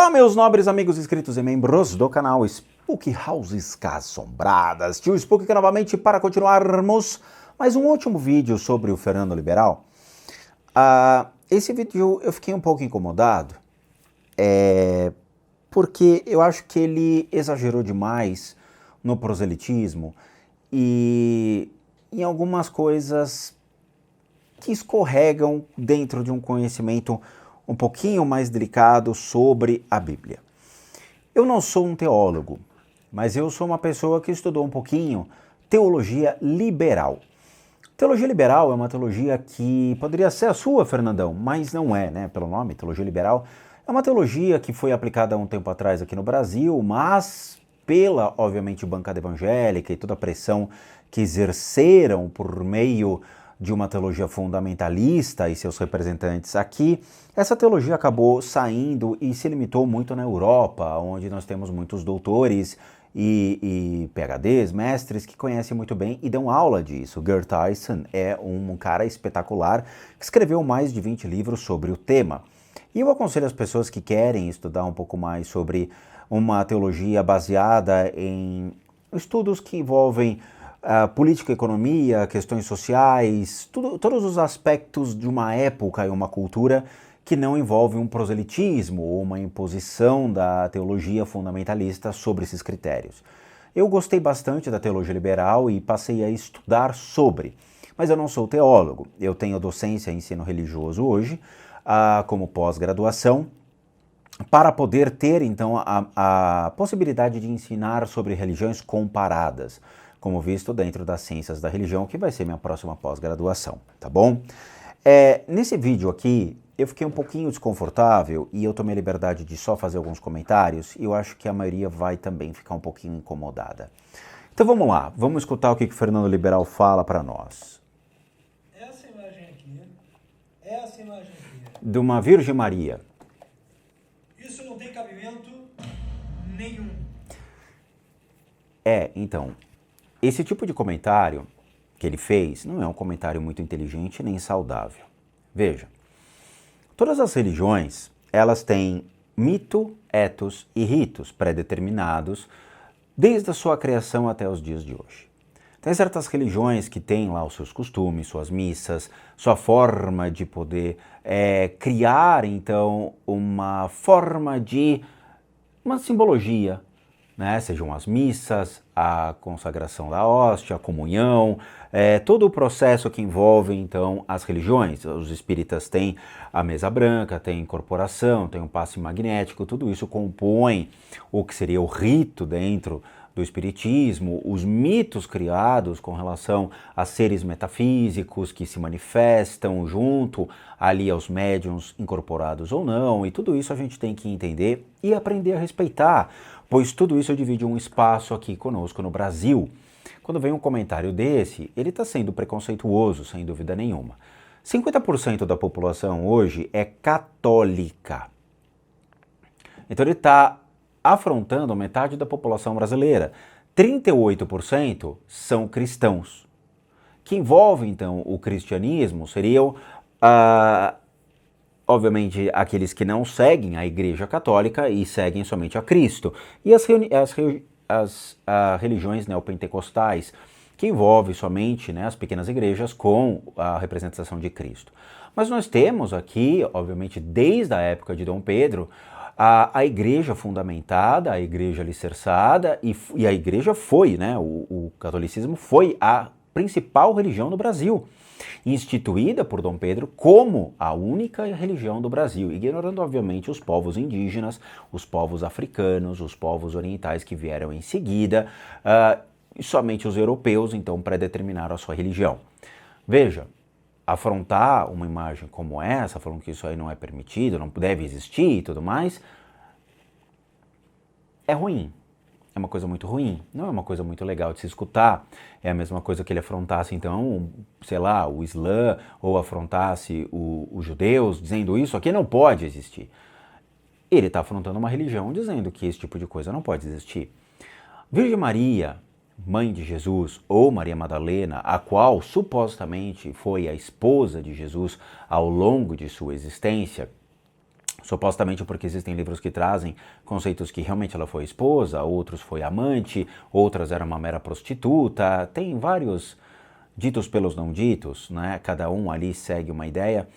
Olá, meus nobres amigos inscritos e membros do canal Spook Houses Assombradas. Tio Spook aqui novamente para continuarmos mais um último vídeo sobre o Fernando Liberal. Esse vídeo eu fiquei um pouco incomodado, porque eu acho que ele exagerou demais no proselitismo e em algumas coisas que escorregam dentro de um conhecimento um pouquinho mais delicado sobre a Bíblia. Eu não sou um teólogo, mas eu sou uma pessoa que estudou um pouquinho teologia liberal. Teologia liberal é uma teologia que poderia ser a sua, Fernandão, mas não é, né? Pelo nome, teologia liberal. É uma teologia que foi aplicada há um tempo atrás aqui no Brasil, mas pela, obviamente, bancada evangélica e toda a pressão que exerceram por meio de uma teologia fundamentalista e seus representantes aqui, essa teologia acabou saindo e se limitou muito na Europa, onde nós temos muitos doutores e PhDs, mestres, que conhecem muito bem e dão aula disso. Gerd Tyson é um cara espetacular que escreveu mais de 20 livros sobre o tema. E eu aconselho as pessoas que querem estudar um pouco mais sobre uma teologia baseada em estudos que envolvem política, economia, questões sociais, todos os aspectos de uma época e uma cultura que não envolve um proselitismo ou uma imposição da teologia fundamentalista sobre esses critérios. Eu gostei bastante da teologia liberal e passei a estudar sobre, mas eu não sou teólogo. Eu tenho docência em ensino religioso hoje, como pós-graduação, para poder ter, então, a possibilidade de ensinar sobre religiões comparadas, como visto dentro das ciências da religião, que vai ser minha próxima pós-graduação, tá bom? Nesse vídeo aqui, eu fiquei um pouquinho desconfortável e eu tomei a liberdade de só fazer alguns comentários e eu acho que a maioria vai também ficar um pouquinho incomodada. Então vamos lá, vamos escutar o que o Fernando Liberal fala para nós. Essa imagem aqui, de uma Virgem Maria. Isso não tem cabimento nenhum. Então, esse tipo de comentário que ele fez não é um comentário muito inteligente nem saudável. Veja, todas as religiões, elas têm mito, ethos e ritos pré-determinados desde a sua criação até os dias de hoje. Tem certas religiões que têm lá os seus costumes, suas missas, sua forma de poder criar, então, uma forma de uma simbologia, né? Sejam as missas, a consagração da hóstia, a comunhão, todo o processo que envolve, então, as religiões. Os espíritas têm a mesa branca, têm incorporação, têm um passe magnético, tudo isso compõe o que seria o rito dentro do espiritismo, os mitos criados com relação a seres metafísicos que se manifestam junto ali aos médiuns incorporados ou não, e tudo isso a gente tem que entender e aprender a respeitar, pois tudo isso divide um espaço aqui conosco no Brasil. Quando vem um comentário desse, ele está sendo preconceituoso, sem dúvida nenhuma. 50% da população hoje é católica. Então ele está afrontando metade da população brasileira. 38% são cristãos. Que envolve, então, o cristianismo seriam, obviamente, aqueles que não seguem a Igreja Católica e seguem somente a Cristo. E as religiões neopentecostais, que envolve somente, né, as pequenas igrejas com a representação de Cristo. Mas nós temos aqui, obviamente, desde a época de Dom Pedro, a igreja fundamentada, a igreja alicerçada, e a igreja foi, né, o catolicismo foi a principal religião do Brasil, instituída por Dom Pedro como a única religião do Brasil, ignorando, obviamente, os povos indígenas, os povos africanos, os povos orientais que vieram em seguida, e somente os europeus, então, predeterminaram a sua religião. Veja, afrontar uma imagem como essa, falando que isso aí não é permitido, não deve existir e tudo mais, é ruim. É uma coisa muito ruim, não é uma coisa muito legal de se escutar. É a mesma coisa que ele afrontasse, então, sei lá, o Islã, ou afrontasse os judeus, dizendo isso aqui não pode existir. Ele está afrontando uma religião dizendo que esse tipo de coisa não pode existir. Virgem Maria, mãe de Jesus, ou Maria Madalena, a qual supostamente foi a esposa de Jesus ao longo de sua existência, supostamente porque existem livros que trazem conceitos que realmente ela foi esposa, outros foi amante, outras era uma mera prostituta, tem vários ditos pelos não ditos, né? Cada um ali segue uma ideia,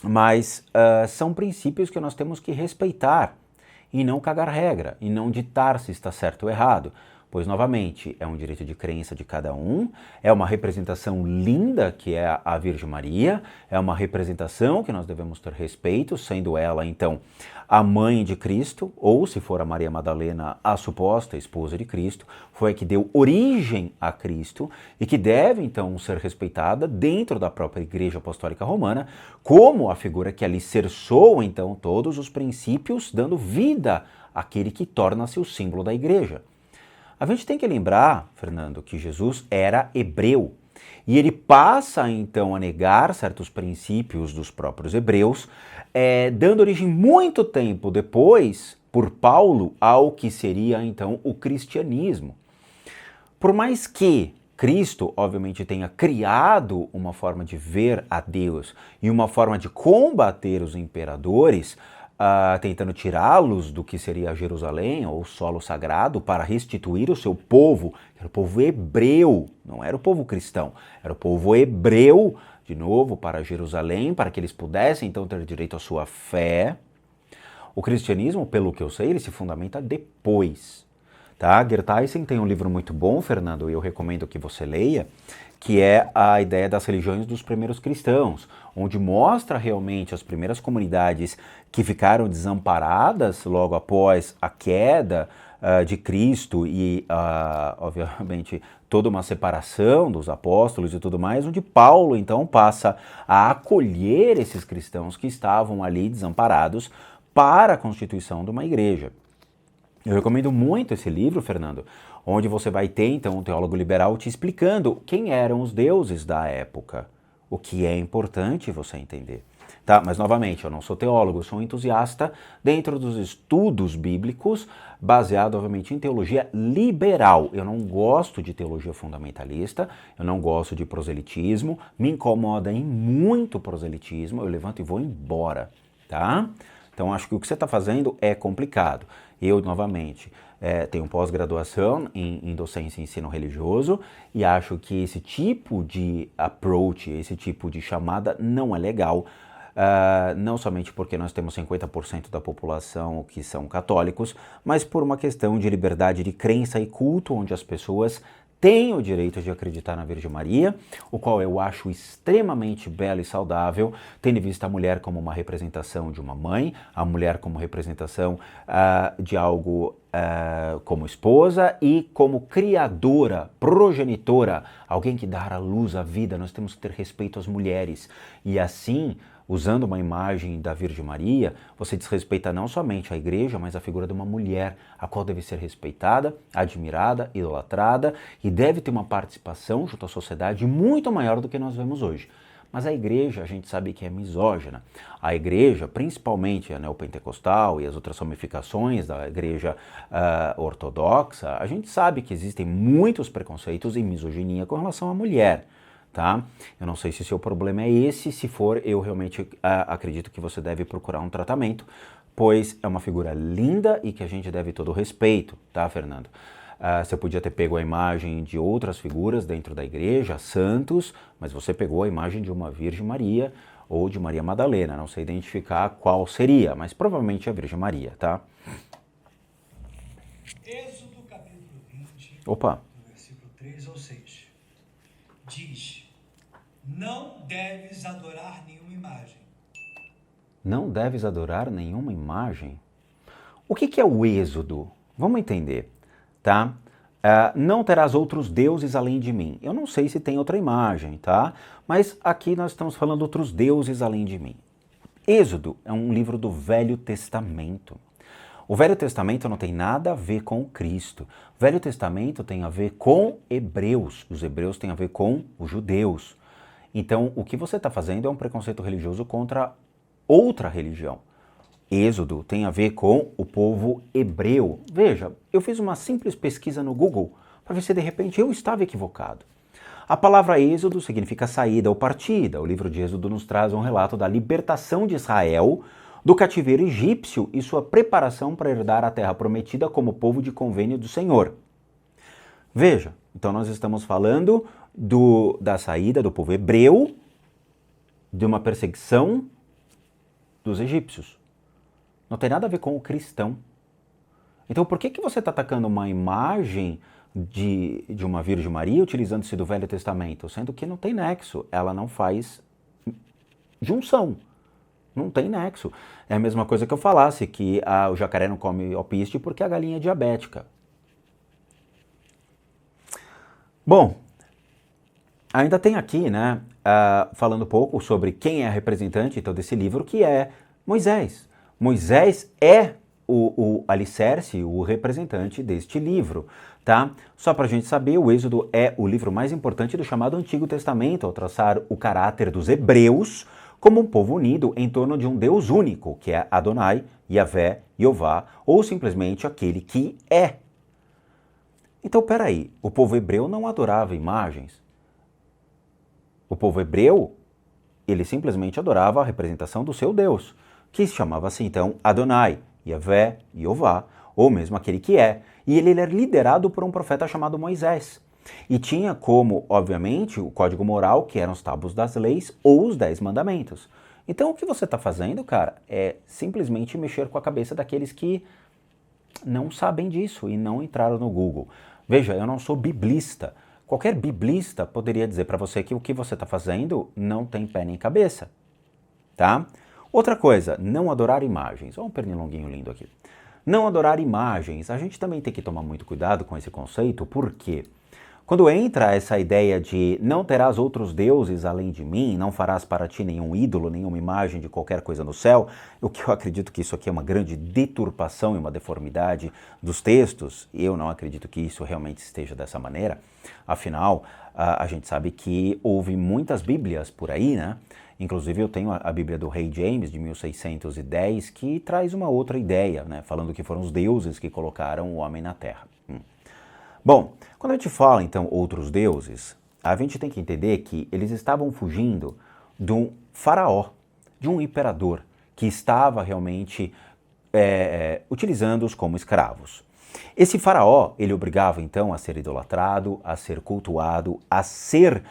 mas são princípios que nós temos que respeitar e não cagar regra, e não ditar se está certo ou errado. Pois, novamente, é um direito de crença de cada um, é uma representação linda que é a Virgem Maria, é uma representação que nós devemos ter respeito, sendo ela, então, a mãe de Cristo, ou, se for a Maria Madalena, a suposta esposa de Cristo, foi a que deu origem a Cristo e que deve, então, ser respeitada dentro da própria Igreja Apostólica Romana, como a figura que alicerçou, então, todos os princípios, dando vida àquele que torna-se o símbolo da Igreja. A gente tem que lembrar, Fernando, que Jesus era hebreu e ele passa então a negar certos princípios dos próprios hebreus, dando origem muito tempo depois, por Paulo, ao que seria então o cristianismo. Por mais que Cristo, obviamente, tenha criado uma forma de ver a Deus e uma forma de combater os imperadores, tentando tirá-los do que seria Jerusalém, ou solo sagrado, para restituir o seu povo, que era o povo hebreu, não era o povo cristão, era o povo hebreu, de novo, para Jerusalém, para que eles pudessem então ter direito à sua fé. O cristianismo, pelo que eu sei, ele se fundamenta depois. Tá? Geerthuizen tem um livro muito bom, Fernando, e eu recomendo que você leia, que é a ideia das religiões dos primeiros cristãos, onde mostra realmente as primeiras comunidades que ficaram desamparadas logo após a queda de Cristo e, obviamente, toda uma separação dos apóstolos e tudo mais, onde Paulo, então, passa a acolher esses cristãos que estavam ali desamparados para a constituição de uma igreja. Eu recomendo muito esse livro, Fernando, onde você vai ter, então, um teólogo liberal te explicando quem eram os deuses da época, o que é importante você entender. Tá? Mas, novamente, eu não sou teólogo, eu sou um entusiasta dentro dos estudos bíblicos, baseado, obviamente, em teologia liberal. Eu não gosto de teologia fundamentalista, eu não gosto de proselitismo, me incomoda em muito proselitismo, eu levanto e vou embora, tá? Então, acho que o que você está fazendo é complicado. Eu, novamente, tenho pós-graduação em docência e ensino religioso e acho que esse tipo de approach, esse tipo de chamada não é legal, não somente porque nós temos 50% da população que são católicos, mas por uma questão de liberdade de crença e culto, onde as pessoas têm o direito de acreditar na Virgem Maria, o qual eu acho extremamente belo e saudável, tendo em vista a mulher como uma representação de uma mãe, a mulher como representação de algo como esposa e como criadora, progenitora, alguém que dá à luz a vida. Nós temos que ter respeito às mulheres e assim, usando uma imagem da Virgem Maria, você desrespeita não somente a igreja, mas a figura de uma mulher, a qual deve ser respeitada, admirada, idolatrada e deve ter uma participação junto à sociedade muito maior do que nós vemos hoje. Mas a igreja, a gente sabe que é misógina. A igreja, principalmente a neopentecostal e as outras ramificações da igreja ortodoxa, a gente sabe que existem muitos preconceitos e misoginia com relação à mulher. Tá? Eu não sei se o seu problema é esse, se for, eu realmente acredito que você deve procurar um tratamento, pois é uma figura linda e que a gente deve todo o respeito, tá, Fernando? Você podia ter pego a imagem de outras figuras dentro da igreja, santos, mas você pegou a imagem de uma Virgem Maria ou de Maria Madalena, não sei identificar qual seria, mas provavelmente a Virgem Maria, tá? Êxodo capítulo 20, Opa. versículo 3 ao 6, diz: não deves adorar nenhuma imagem. Não deves adorar nenhuma imagem? O que é o êxodo? Vamos entender, tá? Não terás outros deuses além de mim. Eu não sei se tem outra imagem, tá? Mas aqui nós estamos falando outros deuses além de mim. Êxodo é um livro do Velho Testamento. O Velho Testamento não tem nada a ver com Cristo. O Velho Testamento tem a ver com hebreus. Os hebreus têm a ver com os judeus. Então, o que você está fazendo é um preconceito religioso contra outra religião. Êxodo tem a ver com o povo hebreu. Veja, eu fiz uma simples pesquisa no Google para ver se de repente eu estava equivocado. A palavra êxodo significa saída ou partida. O livro de Êxodo nos traz um relato da libertação de Israel do cativeiro egípcio e sua preparação para herdar a terra prometida como povo de convênio do Senhor. Veja, então nós estamos falando da saída do povo hebreu de uma perseguição dos egípcios. Não tem nada a ver com o cristão. Então por que você está atacando uma imagem de uma Virgem Maria utilizando-se do Velho Testamento? Sendo que não tem nexo, ela não faz junção. Não tem nexo. É a mesma coisa que eu falasse que o jacaré não come alpiste porque a galinha é diabética. Bom, ainda tem aqui, né, falando um pouco sobre quem é a representante então, desse livro, que é Moisés. Moisés é o alicerce, o representante deste livro, tá? Só para a gente saber, o Êxodo é o livro mais importante do chamado Antigo Testamento, ao traçar o caráter dos hebreus como um povo unido em torno de um Deus único, que é Adonai, Yahvé, Jeová, ou simplesmente aquele que é. Então, peraí, o povo hebreu não adorava imagens. O povo hebreu, ele simplesmente adorava a representação do seu Deus, que chamava-se então Adonai, Yahvé, Jeová, ou mesmo aquele que é. E ele era liderado por um profeta chamado Moisés. E tinha como, obviamente, o código moral, que eram os tábuos das leis ou os 10 mandamentos. Então, o que você está fazendo, cara, é simplesmente mexer com a cabeça daqueles que não sabem disso e não entraram no Google. Veja, eu não sou biblista. Qualquer biblista poderia dizer para você que o que você está fazendo não tem pé nem cabeça, tá? Outra coisa, não adorar imagens. Olha um pernilonguinho lindo aqui. Não adorar imagens. A gente também tem que tomar muito cuidado com esse conceito, porque quando entra essa ideia de não terás outros deuses além de mim, não farás para ti nenhum ídolo, nenhuma imagem de qualquer coisa no céu, o que eu acredito que isso aqui é uma grande deturpação e uma deformidade dos textos, e eu não acredito que isso realmente esteja dessa maneira. Afinal, a gente sabe que houve muitas bíblias por aí, né? Inclusive eu tenho a Bíblia do Rei James, de 1610, que traz uma outra ideia, né? Falando que foram os deuses que colocaram o homem na terra. Bom, quando a gente fala, então, outros deuses, a gente tem que entender que eles estavam fugindo de um faraó, de um imperador, que estava realmente utilizando-os como escravos. Esse faraó, ele obrigava, então, a ser idolatrado, a ser cultuado, a ser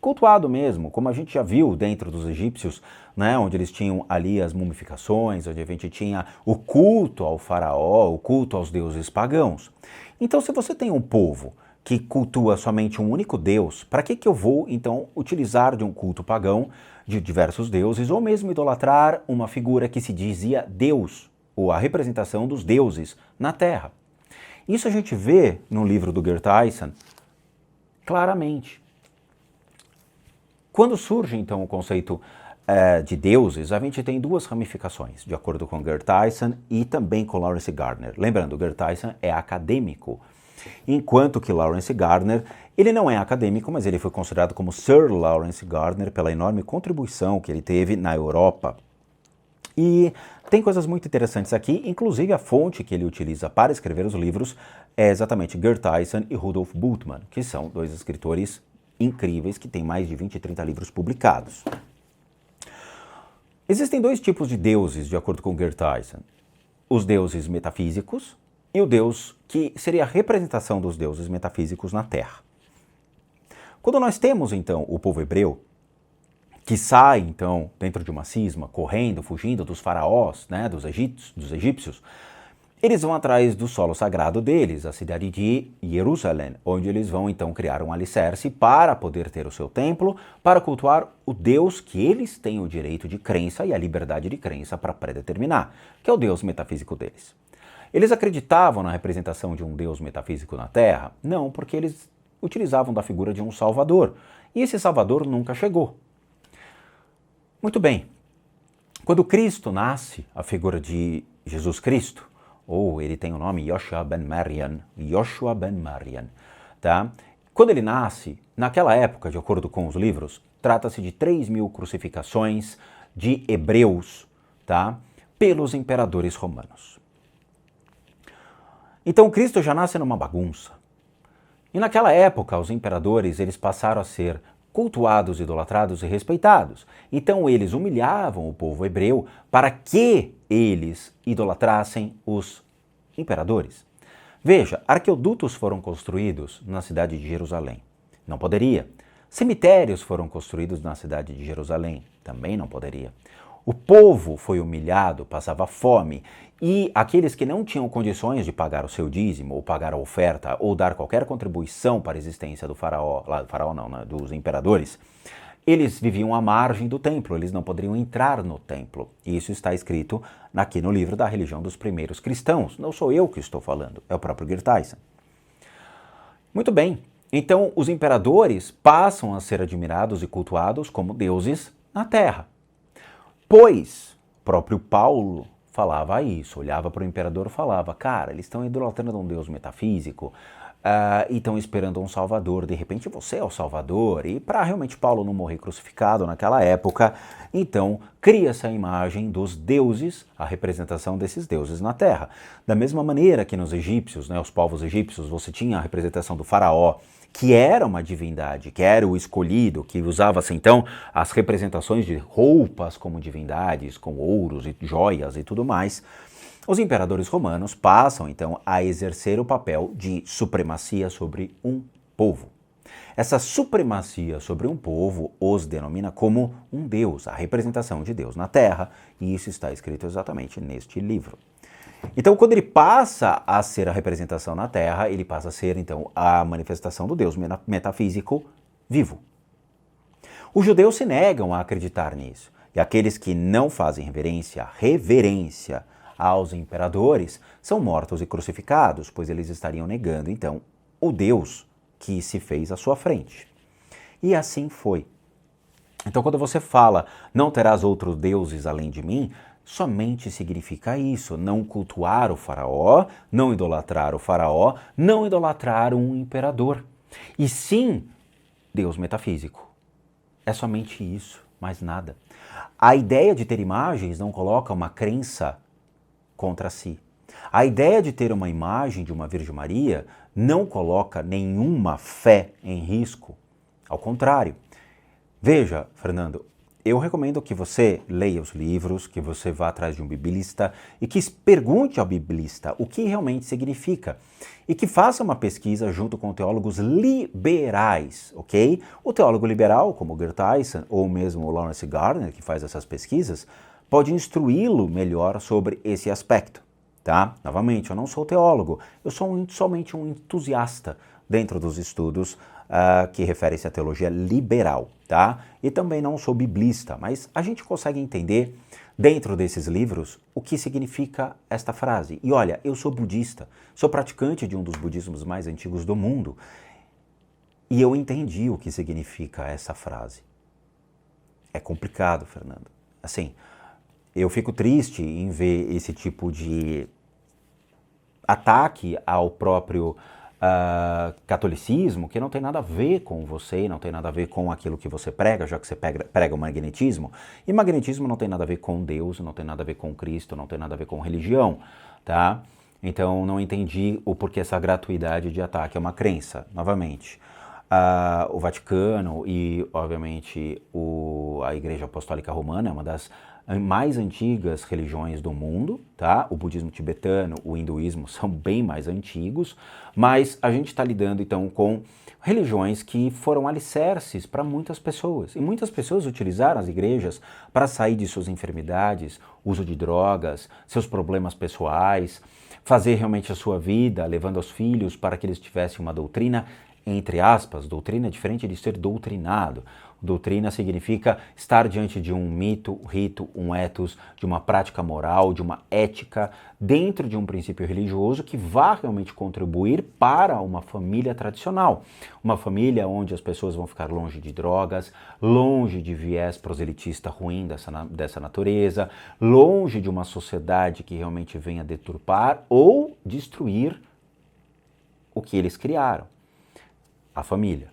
cultuado mesmo, como a gente já viu dentro dos egípcios, né, onde eles tinham ali as mumificações, onde a gente tinha o culto ao faraó, o culto aos deuses pagãos. Então, se você tem um povo que cultua somente um único Deus, para que eu vou, então, utilizar de um culto pagão de diversos deuses, ou mesmo idolatrar uma figura que se dizia Deus, ou a representação dos deuses na Terra? Isso a gente vê no livro do Geert Tyson claramente. Quando surge, então, o conceito de deuses, a gente tem duas ramificações, de acordo com Geert Tyson e também com Lawrence Gardner. Lembrando, Geert Tyson é acadêmico, enquanto que Lawrence Gardner, ele não é acadêmico, mas ele foi considerado como Sir Lawrence Gardner pela enorme contribuição que ele teve na Europa. E tem coisas muito interessantes aqui, inclusive a fonte que ele utiliza para escrever os livros é exatamente Geert Tyson e Rudolf Bultmann, que são dois escritores incríveis que têm mais de 20 e 30 livros publicados. Existem dois tipos de deuses, de acordo com Geert Tyson. Os deuses metafísicos e o Deus que seria a representação dos deuses metafísicos na Terra. Quando nós temos, então, o povo hebreu, que sai, então, dentro de uma cisma, correndo, fugindo dos faraós, né, dos egípcios, eles vão atrás do solo sagrado deles, a cidade de Jerusalém, onde eles vão então criar um alicerce para poder ter o seu templo, para cultuar o Deus que eles têm o direito de crença e a liberdade de crença para predeterminar, que é o Deus metafísico deles. Eles acreditavam na representação de um Deus metafísico na Terra? Não, porque eles utilizavam da figura de um Salvador, e esse Salvador nunca chegou. Muito bem, quando Cristo nasce, a figura de Jesus Cristo, ou ele tem o nome Yoshua ben Marian, tá? Quando ele nasce, naquela época, de acordo com os livros, trata-se de 3.000 crucificações de hebreus, tá? Pelos imperadores romanos. Então Cristo já nasce numa bagunça. E naquela época, os imperadores eles passaram a ser cultuados, idolatrados e respeitados. Então eles humilhavam o povo hebreu para que eles idolatrassem os imperadores. Veja, arqueodutos foram construídos na cidade de Jerusalém. Não poderia. Cemitérios foram construídos na cidade de Jerusalém. Também não poderia. O povo foi humilhado, passava fome, e aqueles que não tinham condições de pagar o seu dízimo, ou pagar a oferta, ou dar qualquer contribuição para a existência do faraó, dos imperadores, eles viviam à margem do templo, eles não poderiam entrar no templo. E isso está escrito aqui no livro da religião dos primeiros cristãos. Não sou eu que estou falando, é o próprio Geertsen. Muito bem, então os imperadores passam a ser admirados e cultuados como deuses na terra. Pois o próprio Paulo falava isso, olhava para o imperador e falava, cara, eles estão idolatrando um deus metafísico e estão esperando um salvador, de repente você é o salvador, e para realmente Paulo não morrer crucificado naquela época, então cria essa imagem dos deuses, a representação desses deuses na terra. Da mesma maneira que nos egípcios, os povos egípcios, você tinha a representação do faraó, que era uma divindade, que era o escolhido, que usava-se então as representações de roupas como divindades, com ouros e joias e tudo mais. Os imperadores romanos passam então a exercer o papel de supremacia sobre um povo. Essa supremacia sobre um povo os denomina como um deus, a representação de Deus na terra, e isso está escrito exatamente neste livro. Então, quando ele passa a ser a representação na Terra, ele passa a ser, então, a manifestação do Deus metafísico vivo. Os judeus se negam a acreditar nisso, e aqueles que não fazem reverência aos imperadores são mortos e crucificados, pois eles estariam negando, então, o Deus que se fez à sua frente. E assim foi. Então, quando você fala, não terás outros deuses além de mim, somente significa isso, não cultuar o faraó, não idolatrar o faraó, não idolatrar um imperador. E sim, Deus metafísico. É somente isso, mais nada. A ideia de ter imagens não coloca uma crença contra si. A ideia de ter uma imagem de uma Virgem Maria não coloca nenhuma fé em risco. Ao contrário. Veja, Fernando, eu recomendo que você leia os livros, que você vá atrás de um biblista e que pergunte ao biblista o que realmente significa e que faça uma pesquisa junto com teólogos liberais, ok? O teólogo liberal, como Geertsen ou mesmo o Lawrence Gardner, que faz essas pesquisas, pode instruí-lo melhor sobre esse aspecto, tá? Novamente, eu não sou teólogo, eu sou somente um entusiasta dentro dos estudos que referem-se à teologia liberal, tá? E também não sou biblista, mas a gente consegue entender dentro desses livros o que significa esta frase. E olha, eu sou budista, sou praticante de um dos budismos mais antigos do mundo e eu entendi o que significa essa frase. É complicado, Fernando. Assim, eu fico triste em ver esse tipo de ataque ao próprio catolicismo, que não tem nada a ver com você, não tem nada a ver com aquilo que você prega, já que você prega o magnetismo. E magnetismo não tem nada a ver com Deus, não tem nada a ver com Cristo, não tem nada a ver com religião, tá? Então não entendi o porquê essa gratuidade de ataque a uma crença, novamente. O Vaticano e, obviamente, a Igreja Apostólica Romana é uma das mais antigas religiões do mundo, tá? O budismo tibetano, o hinduísmo são bem mais antigos, mas a gente está lidando então com religiões que foram alicerces para muitas pessoas. E muitas pessoas utilizaram as igrejas para sair de suas enfermidades, uso de drogas, seus problemas pessoais, fazer realmente a sua vida, levando os filhos para que eles tivessem uma doutrina, entre aspas, doutrina é diferente de ser doutrinado. Doutrina significa estar diante de um mito, rito, um ethos, de uma prática moral, de uma ética, dentro de um princípio religioso que vá realmente contribuir para uma família tradicional. Uma família onde as pessoas vão ficar longe de drogas, longe de viés proselitista ruim dessa natureza, longe de uma sociedade que realmente venha deturpar ou destruir o que eles criaram, a família.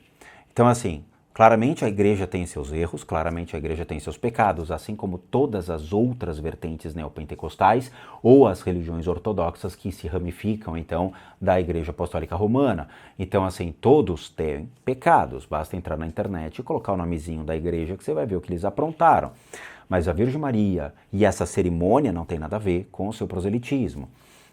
Então, assim, Claramente a igreja tem seus erros, claramente a igreja tem seus pecados, assim como todas as outras vertentes neopentecostais ou as religiões ortodoxas que se ramificam, então, da Igreja Apostólica Romana. Então, assim, todos têm pecados. Basta entrar na internet e colocar o nomezinho da igreja que você vai ver o que eles aprontaram. Mas a Virgem Maria e essa cerimônia não tem nada a ver com o seu proselitismo.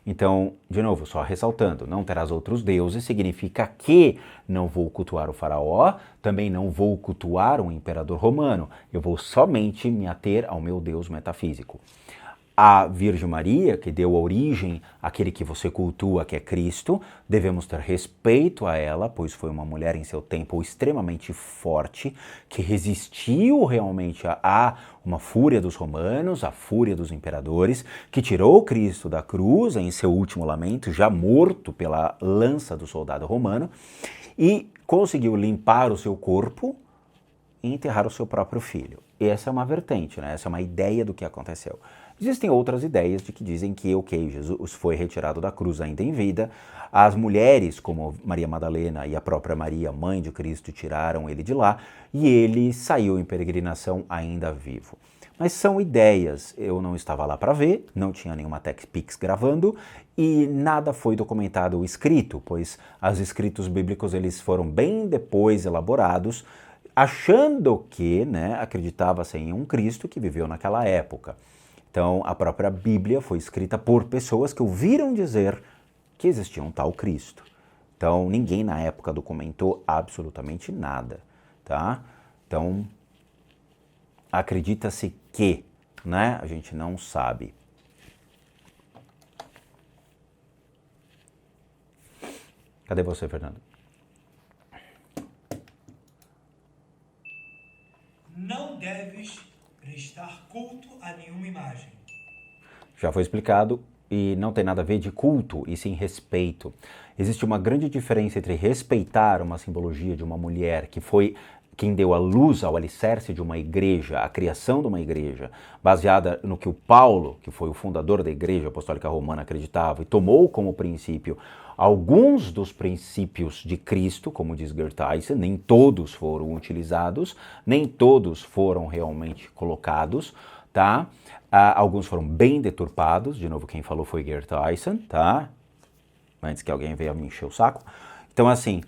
Então, de novo, só ressaltando, não terás outros deuses significa que não vou cultuar o faraó, também não vou cultuar um imperador romano, eu vou somente me ater ao meu Deus metafísico. A Virgem Maria, que deu origem àquele que você cultua, que é Cristo, devemos ter respeito a ela, pois foi uma mulher em seu tempo extremamente forte, que resistiu realmente a uma fúria dos romanos, a fúria dos imperadores, que tirou Cristo da cruz em seu último lamento, já morto pela lança do soldado romano, e conseguiu limpar o seu corpo e enterrar o seu próprio filho. Essa é uma vertente, né? Essa é uma ideia do que aconteceu. Existem outras ideias de que dizem que, ok, Jesus foi retirado da cruz ainda em vida, as mulheres, como Maria Madalena e a própria Maria, mãe de Cristo, tiraram ele de lá e ele saiu em peregrinação ainda vivo. Mas são ideias, eu não estava lá para ver, não tinha nenhuma TechPix gravando e nada foi documentado ou escrito, pois os escritos bíblicos eles foram bem depois elaborados, achando que, né, acreditava-se em um Cristo que viveu naquela época. Então, a própria Bíblia foi escrita por pessoas que ouviram dizer que existia um tal Cristo. Então, ninguém na época documentou absolutamente nada, tá? Então, acredita-se que, né? A gente não sabe. Cadê você, Fernando? Não deves prestar culto a nenhuma imagem. Já foi explicado e não tem nada a ver de culto e sim respeito. Existe uma grande diferença entre respeitar uma simbologia de uma mulher que foi quem deu a luz ao alicerce de uma igreja, a criação de uma igreja, baseada no que o Paulo, que foi o fundador da Igreja Apostólica Romana, acreditava e tomou como princípio alguns dos princípios de Cristo, como diz Tyson, nem todos foram utilizados, nem todos foram realmente colocados, tá? Alguns foram bem deturpados, de novo quem falou foi Tyson, tá? Antes que alguém venha me encher o saco. Então assim,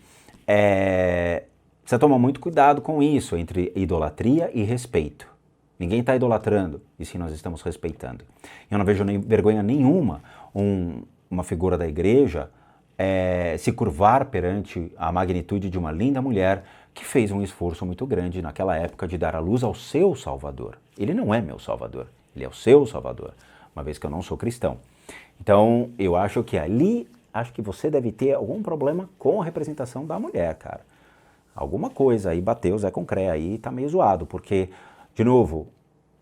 precisa tomar muito cuidado com isso, entre idolatria e respeito. Ninguém está idolatrando, e sim nós estamos respeitando. Eu não vejo vergonha nenhuma uma figura da igreja se curvar perante a magnitude de uma linda mulher que fez um esforço muito grande naquela época de dar a luz ao seu Salvador. Ele não é meu Salvador, ele é o seu Salvador, uma vez que eu não sou cristão. Então, eu acho que ali, acho que você deve ter algum problema com a representação da mulher, cara. Alguma coisa aí bateu Zé Concré, aí tá meio zoado, porque, de novo,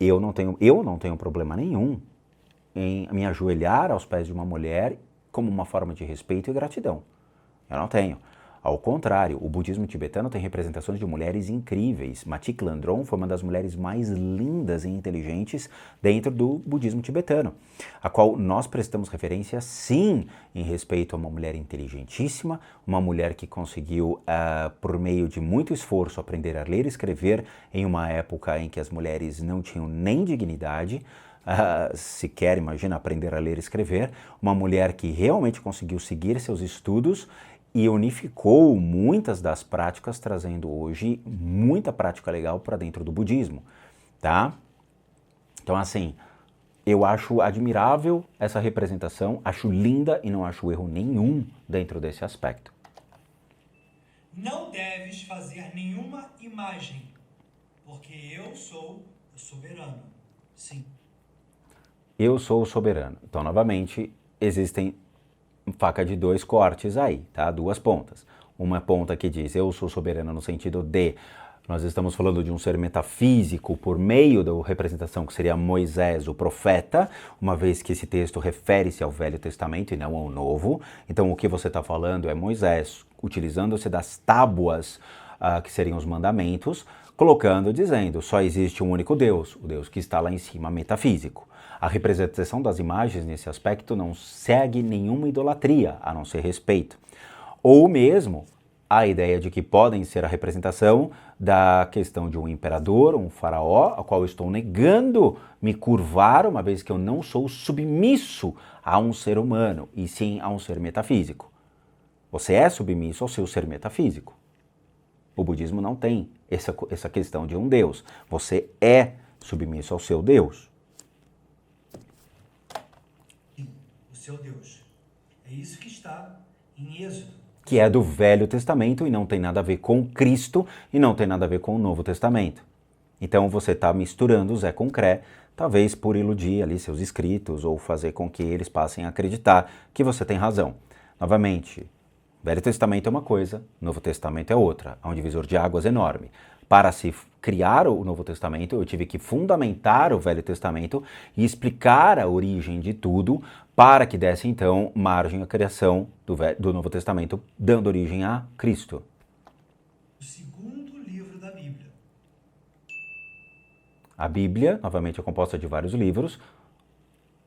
eu não tenho problema nenhum em me ajoelhar aos pés de uma mulher como uma forma de respeito e gratidão. Eu não tenho. Ao contrário, o budismo tibetano tem representações de mulheres incríveis. Matik Landron foi uma das mulheres mais lindas e inteligentes dentro do budismo tibetano, a qual nós prestamos referência, sim, em respeito a uma mulher inteligentíssima, uma mulher que conseguiu, por meio de muito esforço, aprender a ler e escrever em uma época em que as mulheres não tinham nem dignidade, sequer, imagina, aprender a ler e escrever, uma mulher que realmente conseguiu seguir seus estudos e unificou muitas das práticas, trazendo hoje muita prática legal para dentro do budismo, tá? Então, assim, eu acho admirável essa representação, acho linda e não acho erro nenhum dentro desse aspecto. Não deves fazer nenhuma imagem, porque eu sou o soberano. Sim. Eu sou o soberano. Então, novamente, existem faca de dois cortes aí, tá? Duas pontas. Uma ponta que diz eu sou soberano no sentido de nós estamos falando de um ser metafísico por meio da representação que seria Moisés, o profeta, uma vez que esse texto refere-se ao Velho Testamento e não ao Novo. Então o que você está falando é Moisés utilizando-se das tábuas, que seriam os mandamentos, colocando, dizendo, só existe um único Deus, o Deus que está lá em cima, metafísico. A representação das imagens nesse aspecto não segue nenhuma idolatria, a não ser respeito. Ou mesmo a ideia de que podem ser a representação da questão de um imperador, um faraó, ao qual eu estou negando me curvar, uma vez que eu não sou submisso a um ser humano, e sim a um ser metafísico. Você é submisso ao seu ser metafísico. O budismo não tem essa questão de um Deus. Você é submisso ao seu Deus. O seu Deus. É isso que está em Êxodo. Que é do Velho Testamento e não tem nada a ver com Cristo e não tem nada a ver com o Novo Testamento. Então você está misturando Zé com Cré, talvez por iludir ali seus inscritos ou fazer com que eles passem a acreditar que você tem razão. Novamente, Velho Testamento é uma coisa, Novo Testamento é outra. Há um divisor de águas enorme. Para se criar o Novo Testamento, eu tive que fundamentar o Velho Testamento e explicar a origem de tudo para que desse, então, margem à criação do Novo Testamento, dando origem a Cristo. O segundo livro da Bíblia. A Bíblia, novamente, é composta de vários livros,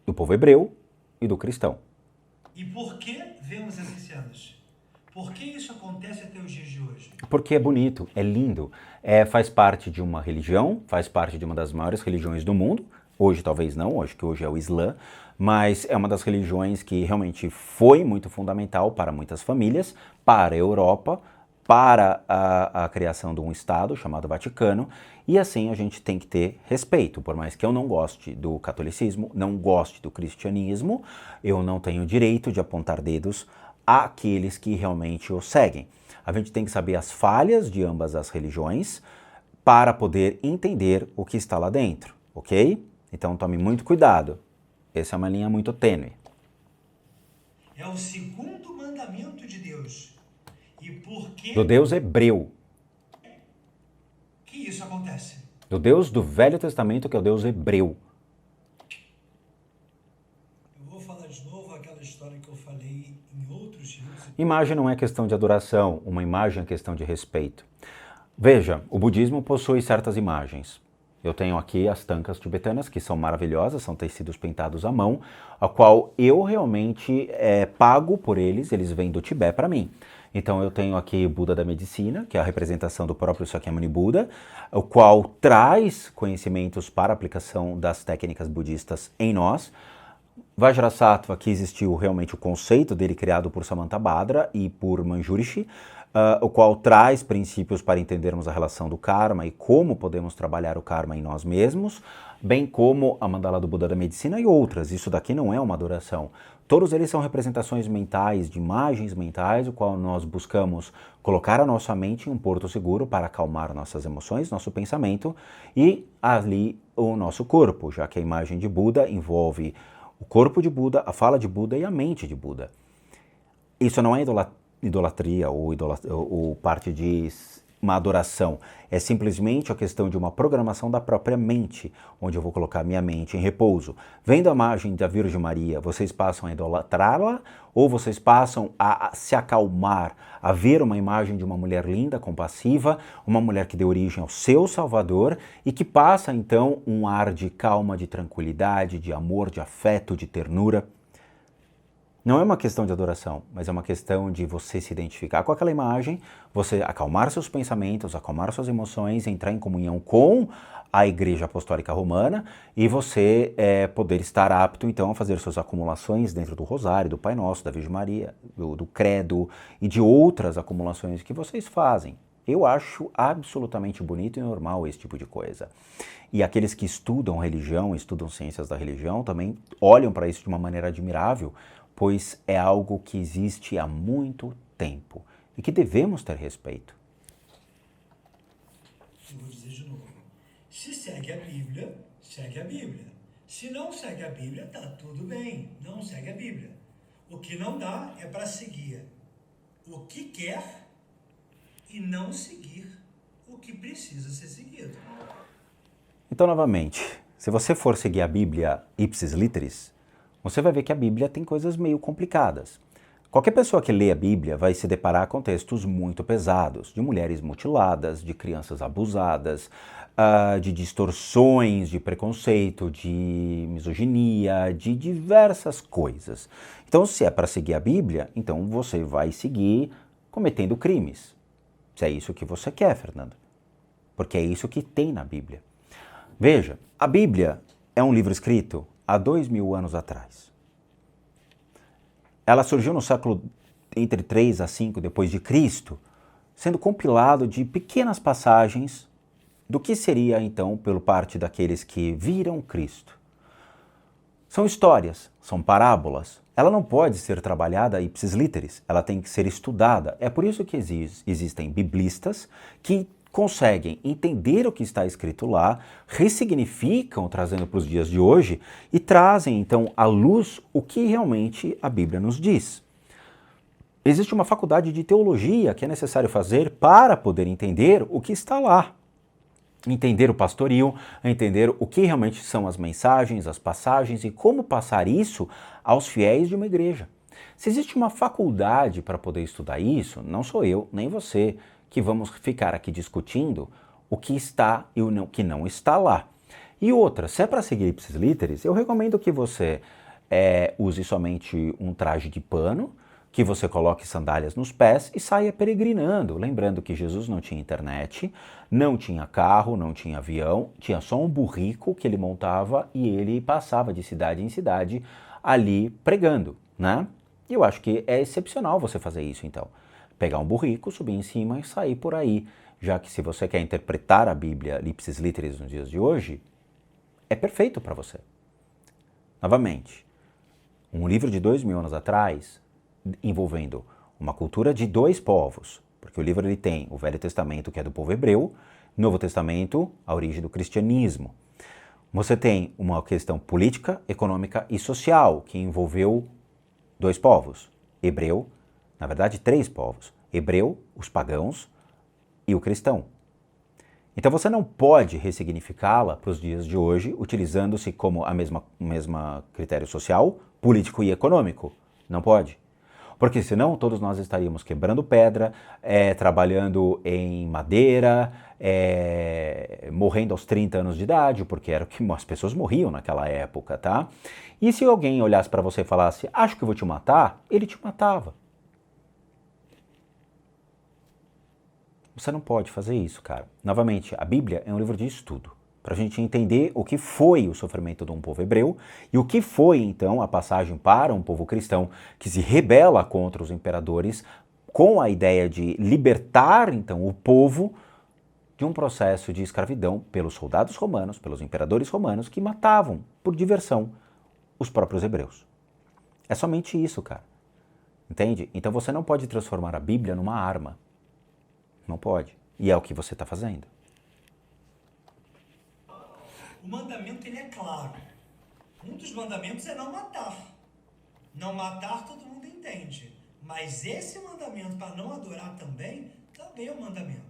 do povo hebreu e do cristão. E por que vemos essas cenas? Por que isso acontece até os dias de hoje? Porque é bonito, é lindo, faz parte de uma religião, faz parte de uma das maiores religiões do mundo. Hoje talvez não, acho que hoje é o Islã, mas é uma das religiões que realmente foi muito fundamental para muitas famílias, para a Europa, para a criação de um Estado chamado Vaticano, e assim a gente tem que ter respeito. Por mais que eu não goste do catolicismo, não goste do cristianismo, eu não tenho direito de apontar dedos àqueles que realmente o seguem. A gente tem que saber as falhas de ambas as religiões para poder entender o que está lá dentro, ok? Então tome muito cuidado. Essa é uma linha muito tênue. É o segundo mandamento de Deus. E por que Do Deus hebreu. que isso acontece? Do Deus do Velho Testamento, que é o Deus hebreu. Eu vou falar de novo aquela história que eu falei em outros livros. Imagem não é questão de adoração, uma imagem é questão de respeito. Veja, o budismo possui certas imagens. Eu tenho aqui as tankas tibetanas, que são maravilhosas, são tecidos pintados à mão, a qual eu realmente pago por eles vêm do Tibete para mim. Então eu tenho aqui o Buda da Medicina, que é a representação do próprio Sakyamuni Buda, o qual traz conhecimentos para a aplicação das técnicas budistas em nós. Vajrasattva, aqui existiu realmente o conceito dele criado por Samantabhadra e por Manjurishi, o qual traz princípios para entendermos a relação do karma e como podemos trabalhar o karma em nós mesmos, bem como a Mandala do Buda da Medicina e outras. Isso daqui não é uma adoração. Todos eles são representações mentais, de imagens mentais, o qual nós buscamos colocar a nossa mente em um porto seguro para acalmar nossas emoções, nosso pensamento e ali o nosso corpo, já que a imagem de Buda envolve o corpo de Buda, a fala de Buda e a mente de Buda. Isso não é idolatria ou parte de uma adoração. É simplesmente a questão de uma programação da própria mente, onde eu vou colocar minha mente em repouso. Vendo a imagem da Virgem Maria, vocês passam a idolatrá-la ou vocês passam a se acalmar, a ver uma imagem de uma mulher linda, compassiva, uma mulher que deu origem ao seu Salvador e que passa então um ar de calma, de tranquilidade, de amor, de afeto, de ternura. Não é uma questão de adoração, mas é uma questão de você se identificar com aquela imagem, você acalmar seus pensamentos, acalmar suas emoções, entrar em comunhão com a Igreja Apostólica Romana e você poder estar apto, então, a fazer suas acumulações dentro do Rosário, do Pai Nosso, da Virgem Maria, do Credo e de outras acumulações que vocês fazem. Eu acho absolutamente bonito e normal esse tipo de coisa. E aqueles que estudam religião, estudam ciências da religião, também olham para isso de uma maneira admirável, pois é algo que existe há muito tempo e que devemos ter respeito. Eu vou dizer de novo. Se segue a Bíblia, segue a Bíblia. Se não segue a Bíblia, tá tudo bem, não segue a Bíblia. O que não dá é para seguir o que quer e não seguir o que precisa ser seguido. Então, novamente, se você for seguir a Bíblia ipsis literis, você vai ver que a Bíblia tem coisas meio complicadas. Qualquer pessoa que lê a Bíblia vai se deparar com textos muito pesados, de mulheres mutiladas, de crianças abusadas, de distorções, de preconceito, de misoginia, de diversas coisas. Então, se é para seguir a Bíblia, então você vai seguir cometendo crimes. Se é isso que você quer, Fernando. Porque é isso que tem na Bíblia. Veja, a Bíblia é um livro escrito há 2000 anos atrás. Ela surgiu no século entre 3 a 5 depois de Cristo, sendo compilado de pequenas passagens do que seria então pelo parte daqueles que viram Cristo. São histórias, são parábolas. Ela não pode ser trabalhada ipsis literis, ela tem que ser estudada. É por isso que existem biblistas que conseguem entender o que está escrito lá, ressignificam, trazendo para os dias de hoje, e trazem então à luz o que realmente a Bíblia nos diz. Existe uma faculdade de teologia que é necessário fazer para poder entender o que está lá. Entender o pastoril, entender o que realmente são as mensagens, as passagens e como passar isso aos fiéis de uma igreja. Se existe uma faculdade para poder estudar isso, não sou eu, nem você, que vamos ficar aqui discutindo o que está e o que não está lá. E outra, se é para seguir ipsis literis, eu recomendo que você use somente um traje de pano, que você coloque sandálias nos pés e saia peregrinando. Lembrando que Jesus não tinha internet, não tinha carro, não tinha avião, tinha só um burrico que ele montava e ele passava de cidade em cidade ali pregando, né? E eu acho que é excepcional você fazer isso então. Pegar um burrico, subir em cima e sair por aí. Já que se você quer interpretar a Bíblia ipsis literis nos dias de hoje, é perfeito para você. Novamente, um livro de 2000 anos atrás, envolvendo uma cultura de dois povos, porque o livro ele tem o Velho Testamento, que é do povo hebreu, Novo Testamento, a origem do cristianismo. Você tem uma questão política, econômica e social, que envolveu dois povos, hebreu, na verdade 3 povos, hebreu, os pagãos e o cristão. Então você não pode ressignificá-la para os dias de hoje, utilizando-se como a mesma critério social, político e econômico. Não pode. Porque senão todos nós estaríamos quebrando pedra, trabalhando em madeira, morrendo aos 30 anos de idade, porque era o que as pessoas morriam naquela época, tá? E se alguém olhasse para você e falasse, acho que eu vou te matar, ele te matava. Você não pode fazer isso, cara. Novamente, a Bíblia é um livro de estudo, para a gente entender o que foi o sofrimento de um povo hebreu e o que foi, então, a passagem para um povo cristão que se rebela contra os imperadores com a ideia de libertar, então, o povo de um processo de escravidão pelos soldados romanos, pelos imperadores romanos que matavam, por diversão, os próprios hebreus. É somente isso, cara. Entende? Então você não pode transformar a Bíblia numa arma. Não pode. E é o que você está fazendo. O mandamento ele é claro. Um dos mandamentos é não matar. Não matar todo mundo entende. Mas esse mandamento para não adorar também é um mandamento.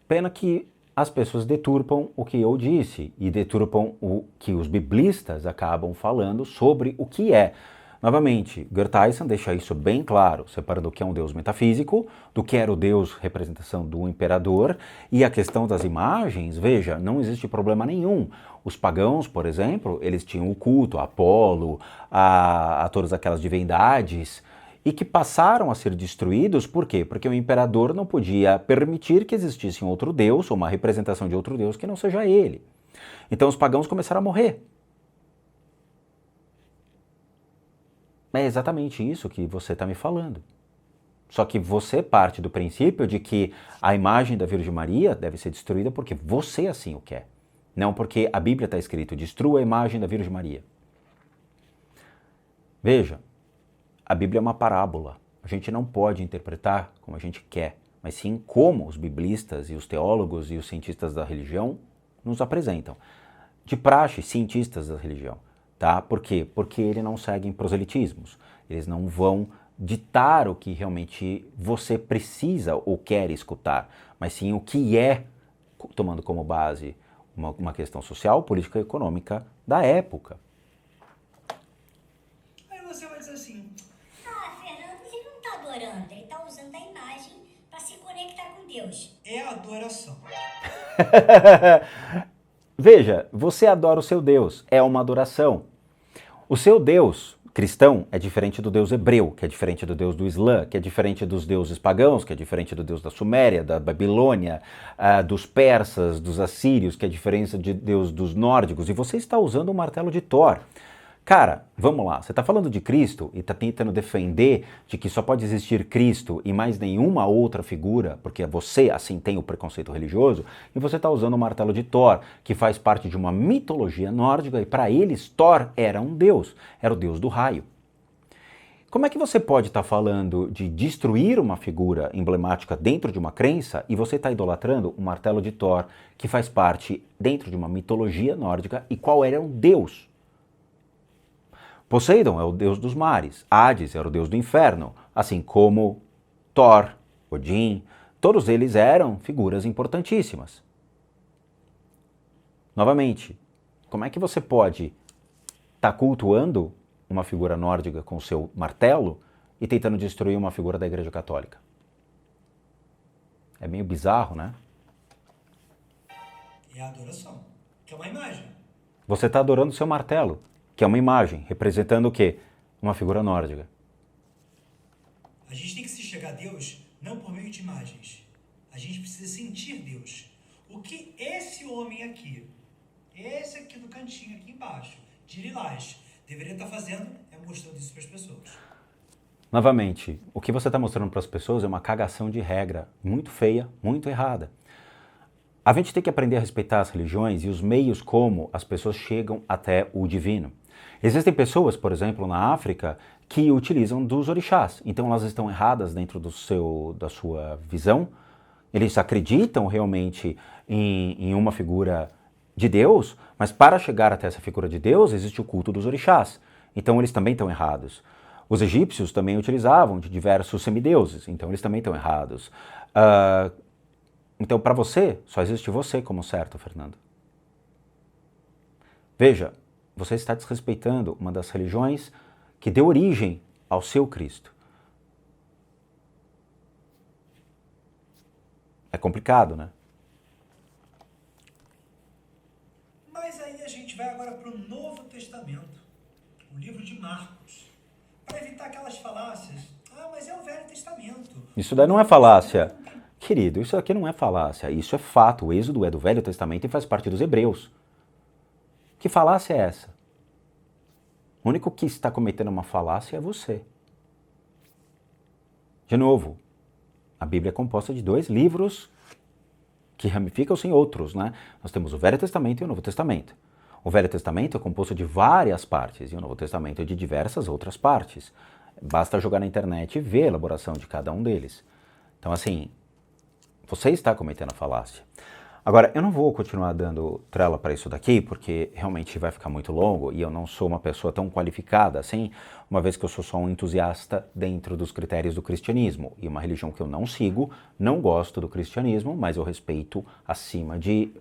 Pena que as pessoas deturpam o que eu disse e deturpam o que os biblistas acabam falando sobre o que é. Novamente, Gertheisen deixa isso bem claro, separando o que é um deus metafísico, do que era o deus representação do imperador, e a questão das imagens, veja, não existe problema nenhum. Os pagãos, por exemplo, eles tinham o culto a Apolo, a todas aquelas divindades, e que passaram a ser destruídos, por quê? Porque o imperador não podia permitir que existisse um outro deus, ou uma representação de outro deus que não seja ele. Então os pagãos começaram a morrer. É exatamente isso que você está me falando. Só que você parte do princípio de que a imagem da Virgem Maria deve ser destruída porque você assim o quer. Não porque a Bíblia está escrito, destrua a imagem da Virgem Maria. Veja, a Bíblia é uma parábola. A gente não pode interpretar como a gente quer, mas sim como os biblistas e os teólogos e os cientistas da religião nos apresentam. De praxe, cientistas da religião. Tá? Por quê? Porque eles não seguem proselitismos. Eles não vão ditar o que realmente você precisa ou quer escutar, mas sim o que é, tomando como base uma questão social, política e econômica da época. Aí você vai dizer assim, Fernando, mas ele não está adorando, ele está usando a imagem para se conectar com Deus. é adoração. Veja, você adora o seu Deus, é uma adoração. O seu Deus, cristão é diferente do Deus hebreu, que é diferente do Deus do Islã, que é diferente dos deuses pagãos, que é diferente do Deus da Suméria, da Babilônia, dos persas, dos assírios, que é diferente de Deus dos nórdicos, e você está usando o martelo de Thor. Cara, vamos lá, você está falando de Cristo e está tentando defender de que só pode existir Cristo e mais nenhuma outra figura, porque você, assim, tem o preconceito religioso, e você está usando o martelo de Thor, que faz parte de uma mitologia nórdica, e para eles Thor era um deus, era o deus do raio. Como é que você pode estar falando de destruir uma figura emblemática dentro de uma crença e você está idolatrando o martelo de Thor, que faz parte dentro de uma mitologia nórdica, e qual era um deus? Poseidon é o deus dos mares, Hades era o deus do inferno, assim como Thor, Odin, todos eles eram figuras importantíssimas. Novamente, como é que você pode estar cultuando uma figura nórdica com o seu martelo e tentando destruir uma figura da Igreja Católica? É meio bizarro, né? É a adoração, que é uma imagem. Você está adorando o seu martelo, que é uma imagem, representando o quê? Uma figura nórdica. A gente tem que se chegar a Deus não por meio de imagens. A gente precisa sentir Deus. O que esse homem aqui, esse aqui do cantinho aqui embaixo, de lilás, deveria estar fazendo é mostrando isso para as pessoas. Novamente, o que você está mostrando para as pessoas é uma cagação de regra muito feia, muito errada. A gente tem que aprender a respeitar as religiões e os meios como as pessoas chegam até o divino. Existem pessoas, por exemplo, na África, que utilizam dos orixás. Então elas estão erradas dentro da sua visão. Eles acreditam realmente em uma figura de Deus, mas para chegar até essa figura de Deus existe o culto dos orixás. Então eles também estão errados. Os egípcios também utilizavam de diversos semideuses, então eles também estão errados. Então para você, só existe você como certo, Fernando. Veja, você está desrespeitando uma das religiões que deu origem ao seu Cristo. É complicado, né? Mas aí a gente vai agora para o Novo Testamento, o livro de Marcos, para evitar aquelas falácias. Ah, mas é o Velho Testamento. Isso daí não é falácia. Querido, isso aqui não é falácia, isso é fato. O Êxodo é do Velho Testamento e faz parte dos Hebreus. Que falácia é essa? O único que está cometendo uma falácia é você. De novo, a Bíblia é composta de 2 livros que ramificam-se em outros, né? Nós temos o Velho Testamento e o Novo Testamento. O Velho Testamento é composto de várias partes e o Novo Testamento é de diversas outras partes. Basta jogar na internet e ver a elaboração de cada um deles. Então, assim, você está cometendo a falácia. Agora, eu não vou continuar dando trela para isso daqui, porque realmente vai ficar muito longo e eu não sou uma pessoa tão qualificada assim, uma vez que eu sou só um entusiasta dentro dos critérios do cristianismo. E uma religião que eu não sigo, não gosto do cristianismo, mas eu respeito acima de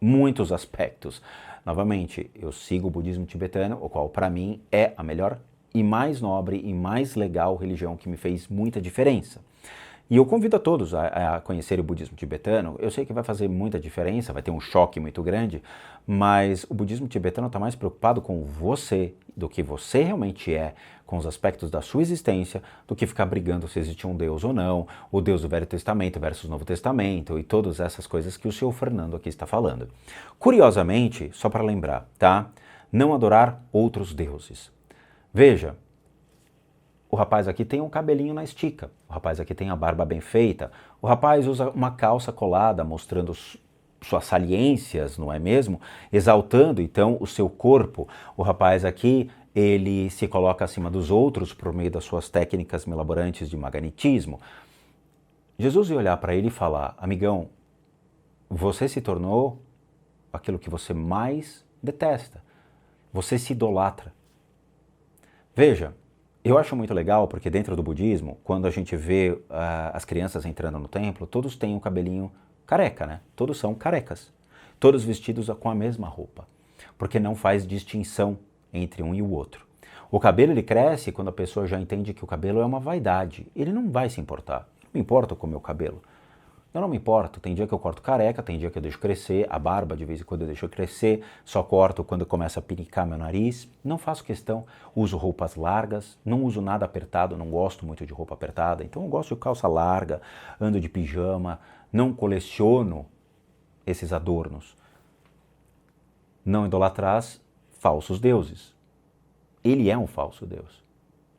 muitos aspectos. Novamente, eu sigo o budismo tibetano, o qual para mim é a melhor e mais nobre e mais legal religião que me fez muita diferença. E eu convido a todos a conhecer o budismo tibetano. Eu sei que vai fazer muita diferença, vai ter um choque muito grande, mas o budismo tibetano está mais preocupado com você, do que você realmente é, com os aspectos da sua existência, do que ficar brigando se existe um Deus ou não, o Deus do Velho Testamento versus Novo Testamento e todas essas coisas que o senhor Fernando aqui está falando. Curiosamente, só para lembrar, tá? Não adorar outros deuses. Veja, o rapaz aqui tem um cabelinho na estica, o rapaz aqui tem a barba bem feita, o rapaz usa uma calça colada mostrando suas saliências, não é mesmo? Exaltando então o seu corpo. O rapaz aqui, ele se coloca acima dos outros por meio das suas técnicas milaborantes de magnetismo. Jesus ia olhar para ele e falar: amigão, você se tornou aquilo que você mais detesta. Você se idolatra. Veja, eu acho muito legal porque dentro do budismo, quando a gente vê as crianças entrando no templo, todos têm um cabelinho careca, né? Todos são carecas. Todos vestidos com a mesma roupa. Porque não faz distinção entre um e o outro. O cabelo ele cresce quando a pessoa já entende que o cabelo é uma vaidade. Ele não vai se importar. Não me importa com o meu cabelo. Eu não me importo, tem dia que eu corto careca, tem dia que eu deixo crescer, a barba de vez em quando eu deixo crescer, só corto quando começa a pinicar meu nariz, não faço questão, uso roupas largas, não uso nada apertado, não gosto muito de roupa apertada, então eu gosto de calça larga, ando de pijama, não coleciono esses adornos. Não idolatrar falsos deuses. Ele é um falso Deus.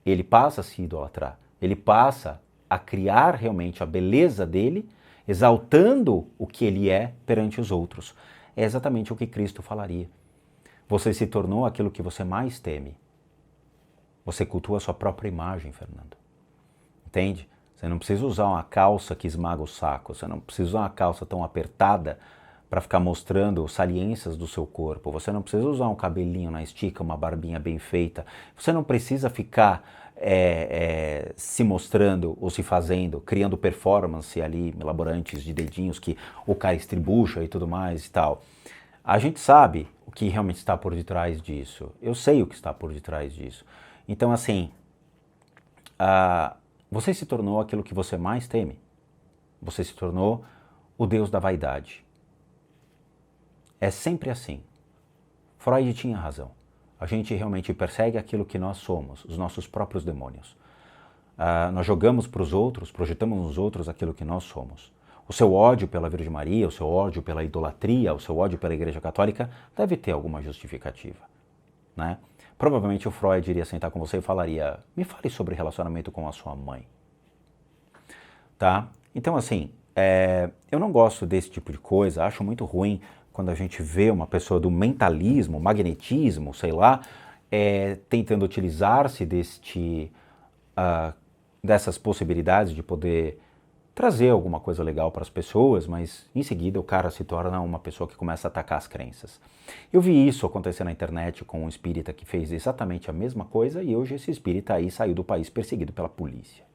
Ele passa a se idolatrar, ele passa a criar realmente a beleza dele, exaltando o que ele é perante os outros. É exatamente o que Cristo falaria. Você se tornou aquilo que você mais teme. Você cultua a sua própria imagem, Fernando. Entende? Você não precisa usar uma calça que esmaga o saco, você não precisa usar uma calça tão apertada para ficar mostrando saliências do seu corpo, você não precisa usar um cabelinho na estica, uma barbinha bem feita, você não precisa ficar se mostrando ou se fazendo, criando performance ali, elaborantes de dedinhos que o cara estribucha e tudo mais e tal. A gente sabe o que realmente está por detrás disso. Eu sei o que está por detrás disso. Então, assim, você se tornou aquilo que você mais teme. Você se tornou o Deus da vaidade. É sempre assim. Freud tinha razão. A gente realmente persegue aquilo que nós somos, os nossos próprios demônios. Nós jogamos para os outros, projetamos nos outros aquilo que nós somos. O seu ódio pela Virgem Maria, o seu ódio pela idolatria, o seu ódio pela Igreja Católica deve ter alguma justificativa, né? Provavelmente o Freud iria sentar com você e falaria: me fale sobre relacionamento com a sua mãe. Tá? Então, assim, eu não gosto desse tipo de coisa, acho muito ruim quando a gente vê uma pessoa do mentalismo, magnetismo, sei lá, tentando utilizar-se dessas possibilidades de poder trazer alguma coisa legal para as pessoas, mas em seguida o cara se torna uma pessoa que começa a atacar as crenças. Eu vi isso acontecer na internet com um espírita que fez exatamente a mesma coisa e hoje esse espírita aí saiu do país perseguido pela polícia.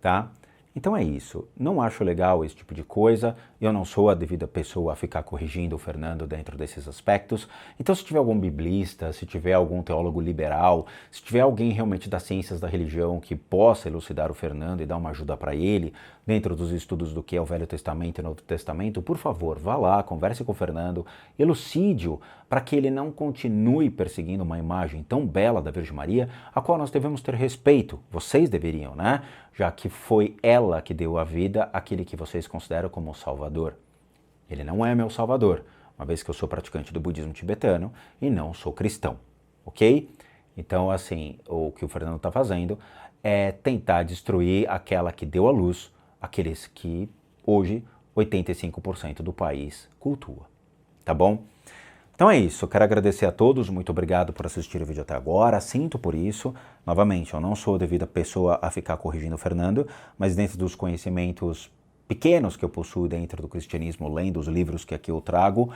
Tá? Então é isso, não acho legal esse tipo de coisa, eu não sou a devida pessoa a ficar corrigindo o Fernando dentro desses aspectos, então se tiver algum biblista, se tiver algum teólogo liberal, se tiver alguém realmente das ciências da religião que possa elucidar o Fernando e dar uma ajuda para ele dentro dos estudos do que é o Velho Testamento e o Novo Testamento, por favor, vá lá, converse com o Fernando, elucide-o para que ele não continue perseguindo uma imagem tão bela da Virgem Maria, a qual nós devemos ter respeito, vocês deveriam, né? Já que foi ela que deu a vida àquele que vocês consideram como Salvador. Ele não é meu Salvador, uma vez que eu sou praticante do budismo tibetano e não sou cristão, ok? Então, assim, o que o Fernando está fazendo é tentar destruir aquela que deu à luz aqueles que hoje 85% do país cultua, tá bom? Então é isso, eu quero agradecer a todos, muito obrigado por assistir o vídeo até agora, sinto por isso, novamente, eu não sou a devida pessoa a ficar corrigindo o Fernando, mas dentro dos conhecimentos pequenos que eu possuo dentro do cristianismo, lendo os livros que aqui eu trago,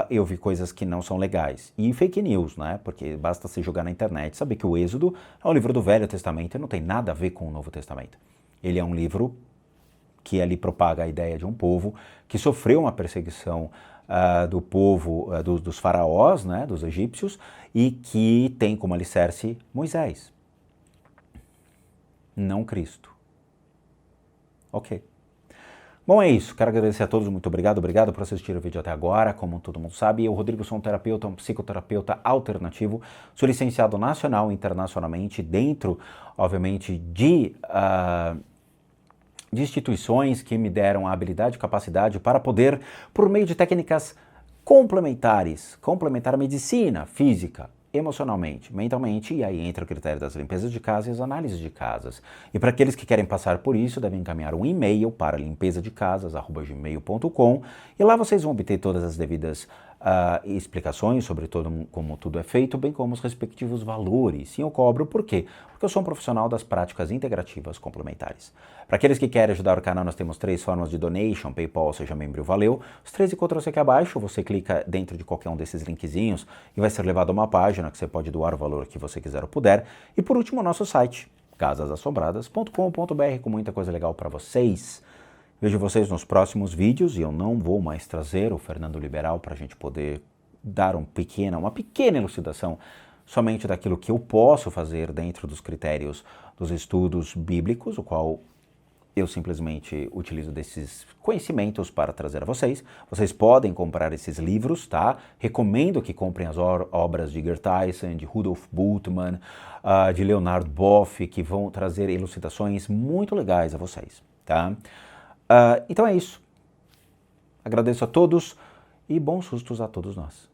eu vi coisas que não são legais. E fake news, né? Porque basta se jogar na internet, saber que o Êxodo é um livro do Velho Testamento e não tem nada a ver com o Novo Testamento. Ele é um livro que ali propaga a ideia de um povo que sofreu uma perseguição do povo, dos faraós, né, dos egípcios, e que tem como alicerce Moisés, não Cristo. Ok. Bom, é isso. Quero agradecer a todos, muito obrigado por assistir o vídeo até agora. Como todo mundo sabe, eu, Rodrigo, sou um terapeuta, um psicoterapeuta alternativo, sou licenciado nacional e internacionalmente dentro, obviamente, de instituições que me deram a habilidade e capacidade para poder, por meio de técnicas complementares, complementar a medicina física, emocionalmente, mentalmente, e aí entra o critério das limpezas de casa e as análises de casas. E para aqueles que querem passar por isso, devem encaminhar um e-mail para limpesadecasas@gmail.com e lá vocês vão obter todas as devidas explicações sobre como tudo é feito, bem como os respectivos valores. Sim, eu cobro, por quê? Porque eu sou um profissional das práticas integrativas complementares. Para aqueles que querem ajudar o canal, nós temos 3 formas de donation, PayPal, seja membro, valeu. Os 3 encontram-se aqui abaixo, você clica dentro de qualquer um desses linkzinhos e vai ser levado a uma página que você pode doar o valor que você quiser ou puder. E por último, o nosso site, casasassombradas.com.br, com muita coisa legal para vocês. Vejo vocês nos próximos vídeos e eu não vou mais trazer o Fernando Liberal para a gente poder dar uma pequena elucidação somente daquilo que eu posso fazer dentro dos critérios dos estudos bíblicos, o qual eu simplesmente utilizo desses conhecimentos para trazer a vocês. Vocês podem comprar esses livros, tá? Recomendo que comprem as obras de Gerd Tyson, de Rudolf Bultmann, de Leonard Boff, que vão trazer elucidações muito legais a vocês, tá? Então é isso. Agradeço a todos e bons sustos a todos nós.